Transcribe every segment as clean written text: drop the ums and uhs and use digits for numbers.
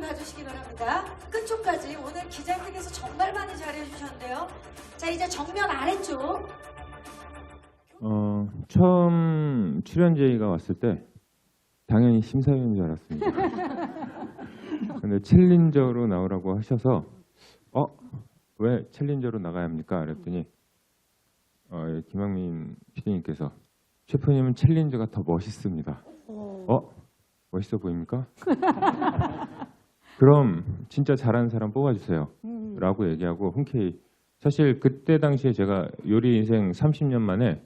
가주시기 바랍니다. 끝쪽까지 오늘 기자님께서 정말 많이 잘해주셨는데요. 자, 이제 정면 아래쪽. 처음 출연 제의가 왔을 때 당연히 심사위원인 줄 알았습니다. 근데 챌린저로 나오라고 하셔서 왜 챌린저로 나가야 합니까? 그랬더니 김학민 PD님께서 셰프님은 챌린저가 더 멋있습니다. 멋있어 보입니까? 그럼 진짜 잘하는 사람 뽑아주세요. 라고 얘기하고 흔쾌히 사실 그때 당시에 제가 요리 인생 30년 만에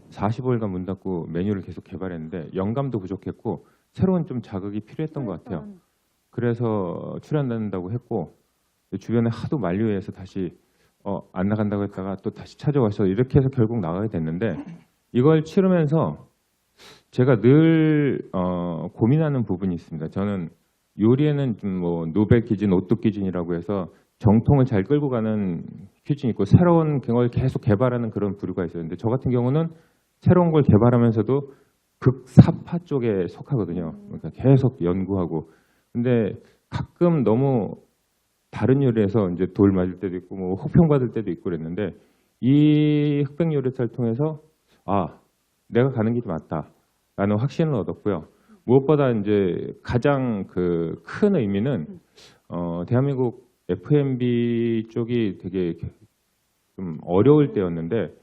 45일간 문 닫고 메뉴를 계속 개발했는데 영감도 부족했고 새로운 좀 자극이 필요했던 것 같아요. 그래서 출연한다고 했고 주변에 하도 만류해서 다시 안 나간다고 했다가 또 다시 찾아와서 이렇게 해서 결국 나가게 됐는데 이걸 치르면서 제가 늘 고민하는 부분이 있습니다. 저는 요리에는 좀 뭐 노벨 기준, 오뚝 기준이라고 해서 정통을 잘 끌고 가는 기준이 있고 새로운 걸 계속 개발하는 그런 부류가 있었는데 저 같은 경우는 새로운 걸 개발하면서도 극사파 쪽에 속하거든요. 그러니까 계속 연구하고. 근데 가끔 너무 다른 요리에서 이제 돌 맞을 때도 있고 뭐 혹평 받을 때도 있고 그랬는데 이 흑백 요리사를 통해서 내가 가는 길이 맞다라는 확신을 얻었고요. 무엇보다 이제 가장 그 큰 의미는 대한민국 F&B 쪽이 되게 좀 어려울 때였는데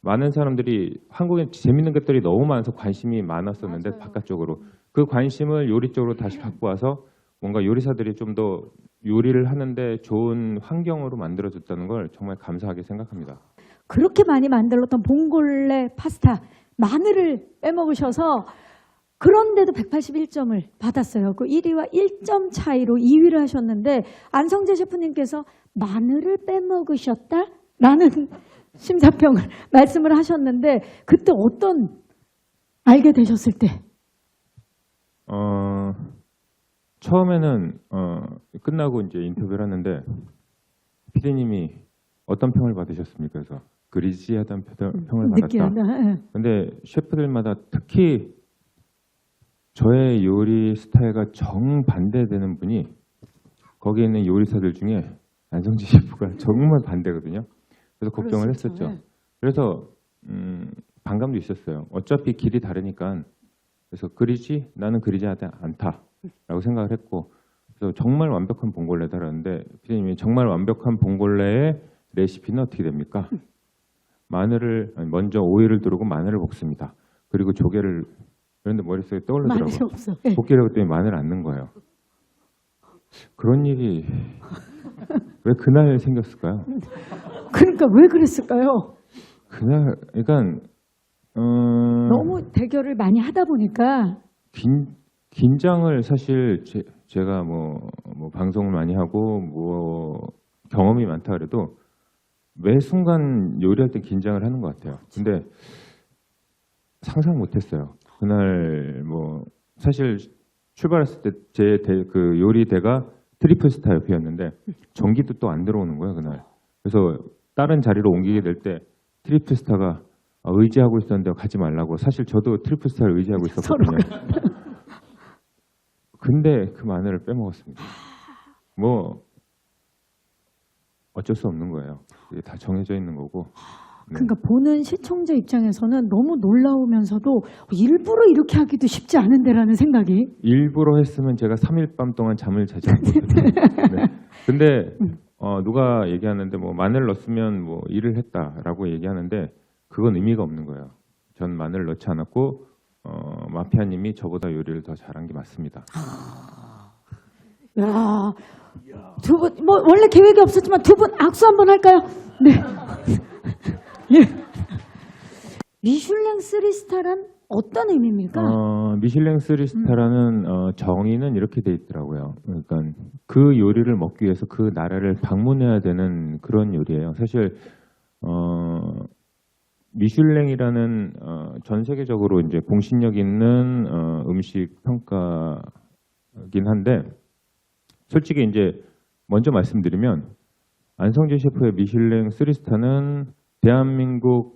많은 사람들이 한국에 재밌는 것들이 너무 많아서 관심이 많았었는데 맞아요. 바깥쪽으로 그 관심을 요리 쪽으로 다시 갖고 와서 뭔가 요리사들이 좀 더 요리를 하는데 좋은 환경으로 만들어줬다는 걸 정말 감사하게 생각합니다. 그렇게 많이 만들었던 봉골레 파스타 마늘을 빼먹으셔서 그런데도 181점을 받았어요. 그 1위와 1점 차이로 2위를 하셨는데 안성재 셰프님께서 마늘을 빼먹으셨다라는 심사평을 말씀을 하셨는데 그때 알게 되셨을 때? 처음에는 끝나고 이제 인터뷰를 하는데 피디님이 어떤 평을 받으셨습니까? 그래서 그리지하다는 평을 받았다. 근데 셰프들마다 특히 저의 요리 스타일과 정반대되는 분이 거기에 있는 요리사들 중에 안성재 셰프가 정말 반대거든요. 그래서 걱정을 했었죠. 그래서 반감도 있었어요. 어차피 길이 다르니까. 그래서 나는 그리지 않다라고 생각을 했고 그래서 정말 완벽한 봉골레다라는데 피디님이 정말 완벽한 봉골레의 레시피는 어떻게 됩니까? 먼저 오일을 두르고 마늘을 볶습니다. 그리고 조개를 그런데 머릿속에 떠오르더라고요. 마늘이 없어. 볶기라고 했더니 마늘 안 넣은 거예요. 그런 일이 왜 그날 생겼을까요? 그러니까 왜 그랬을까요? 그러니까 너무 대결을 많이 하다 보니까 긴장을 사실 제가 뭐 방송을 많이 하고 뭐 경험이 많다 그래도 매 순간 요리할 때 긴장을 하는 것 같아요. 근데 상상 못했어요. 그날 뭐 사실 출발했을 때 제 그 요리대가 트리플 스타 옆이었는데 전기도 또 안 들어오는 거예요 그날. 그래서 다른 자리로 옮기게 될 때 트리플 스타가 의지하고 있었는데 가지 말라고. 사실 저도 트리플 스타를 의지하고 있었거든요. 근데 그 마늘을 빼먹었습니다. 뭐 어쩔 수 없는 거예요. 이게 다 정해져 있는 거고. 네. 그러니까 보는 시청자 입장에서는 너무 놀라우면서도 일부러 이렇게 하기도 쉽지 않은데라는 생각이. 일부러 했으면 제가 3일 밤 동안 잠을 자지 않거든요. 네. 근데 누가 얘기하는데 뭐 마늘 넣었으면 뭐 일을 했다라고 얘기하는데 그건 의미가 없는 거예요. 전 마늘 넣지 않았고 마피아님이 저보다 요리를 더 잘한 게 맞습니다. 야, 두 분 뭐 원래 계획이 없었지만 두 분 악수 한번 할까요? 네. 예. 미슐랭 3스타란 어떤 의미입니까? 미슐랭 3스타라는 정의는 이렇게 돼 있더라고요. 그러니까 그 요리를 먹기 위해서 그 나라를 방문해야 되는 그런 요리예요. 사실 미슐랭이라는 전 세계적으로 이제 공신력 있는 음식 평가긴 한데 솔직히 이제 먼저 말씀드리면 안성재 셰프의 미슐랭 3스타는 대한민국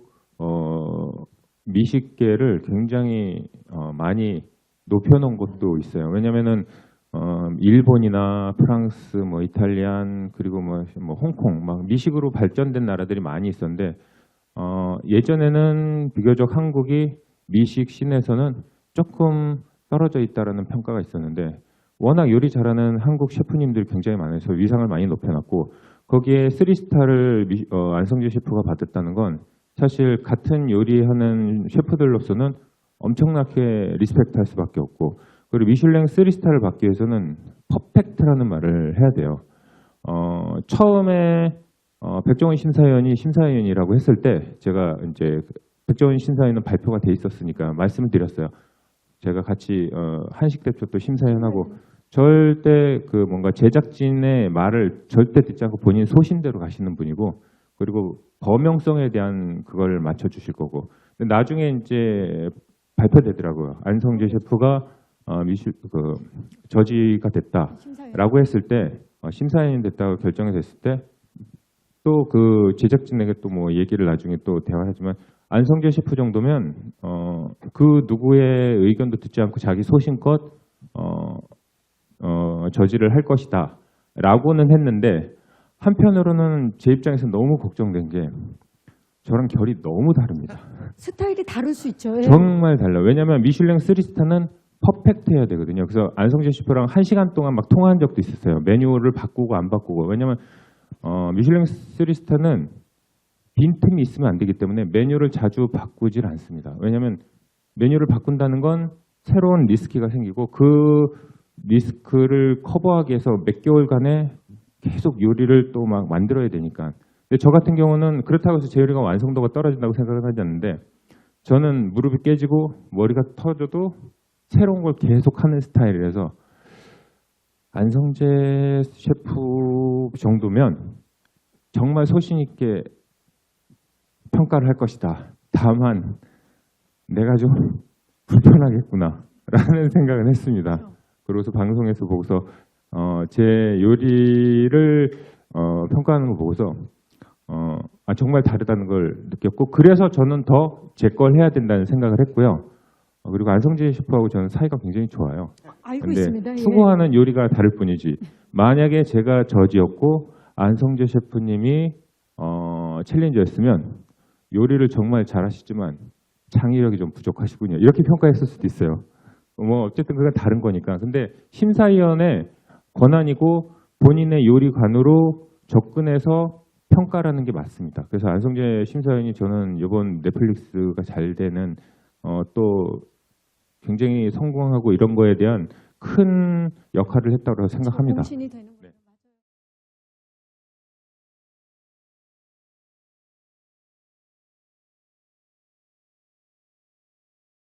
미식계를 굉장히 많이 높여놓은 곳도 있어요. 왜냐하면은 일본이나 프랑스, 뭐 이탈리안 그리고 뭐 홍콩 막 미식으로 발전된 나라들이 많이 있었는데 예전에는 비교적 한국이 미식 씬에서는 조금 떨어져 있다라는 평가가 있었는데 워낙 요리 잘하는 한국 셰프님들이 굉장히 많아서 위상을 많이 높여놨고 거기에 3스타를 안성재 셰프가 받았다는 건 사실 같은 요리하는 셰프들로서는 엄청나게 리스펙트할 수밖에 없고 그리고 미슐랭 3스타를 받기 위해서는 퍼펙트라는 말을 해야 돼요. 처음에 백종원 심사위원이 심사위원이라고 했을 때 제가 이제 백종원 심사위원은 발표가 돼 있었으니까 말씀을 드렸어요. 제가 같이 한식 대표 또 심사위원하고 절대 그 뭔가 제작진의 말을 절대 듣지 않고 본인 소신대로 가시는 분이고 그리고 범용성에 대한 그걸 맞춰주실 거고 근데 나중에 이제 발표되더라고요. 안성재 셰프가 저지가 됐다라고 했을 때 심사위원이 됐다고 결정이 됐을 때 또 그 제작진에게 또 뭐 얘기를 나중에 또 대화하지만 안성재 셰프 정도면 그 누구의 의견도 듣지 않고 자기 소신껏 저지를 할 것이다 라고는 했는데 한편으로는 제 입장에서 너무 걱정된 게 저랑 결이 너무 다릅니다. 스타일이 다를 수 있죠. 예. 정말 달라요. 왜냐하면 미슐랭 3스타는 퍼펙트해야 되거든요. 그래서 안성재 셰프랑 1시간 동안 막 통화한 적도 있었어요. 메뉴를 바꾸고 안 바꾸고. 왜냐하면 미슐랭 3스타는 빈틈이 있으면 안 되기 때문에 메뉴를 자주 바꾸질 않습니다. 왜냐하면 메뉴를 바꾼다는 건 새로운 리스크가 생기고 그 리스크를 커버하기 위해서 몇 개월간에 계속 요리를 또 막 만들어야 되니까. 근데 저 같은 경우는 그렇다고 해서 제 요리가 완성도가 떨어진다고 생각을 하지 않는데 저는 무릎이 깨지고 머리가 터져도 새로운 걸 계속 하는 스타일이라서 안성재 셰프 정도면 정말 소신 있게 평가를 할 것이다. 다만 내가 좀 불편하겠구나라는 생각을 했습니다. 그래서 방송에서 보고서 제 요리를 평가하는 거 보고서 정말 다르다는 걸 느꼈고 그래서 저는 더 제 걸 해야 된다는 생각을 했고요. 그리고 안성재 셰프하고 저는 사이가 굉장히 좋아요. 알고 근데 있습니다. 예. 추구하는 요리가 다를 뿐이지 만약에 제가 저지였고 안성재 셰프님이 챌린저였으면 요리를 정말 잘하시지만 창의력이 좀 부족하시군요. 이렇게 평가했을 수도 있어요. 뭐 어쨌든 그건 다른 거니까. 근데 심사위원의 권한이고 본인의 요리관으로 접근해서 평가라는 게 맞습니다. 그래서 안성재 심사위원이 저는 이번 넷플릭스가 잘 되는 또 굉장히 성공하고 이런 거에 대한 큰 역할을 했다고 생각합니다. 공신이 되는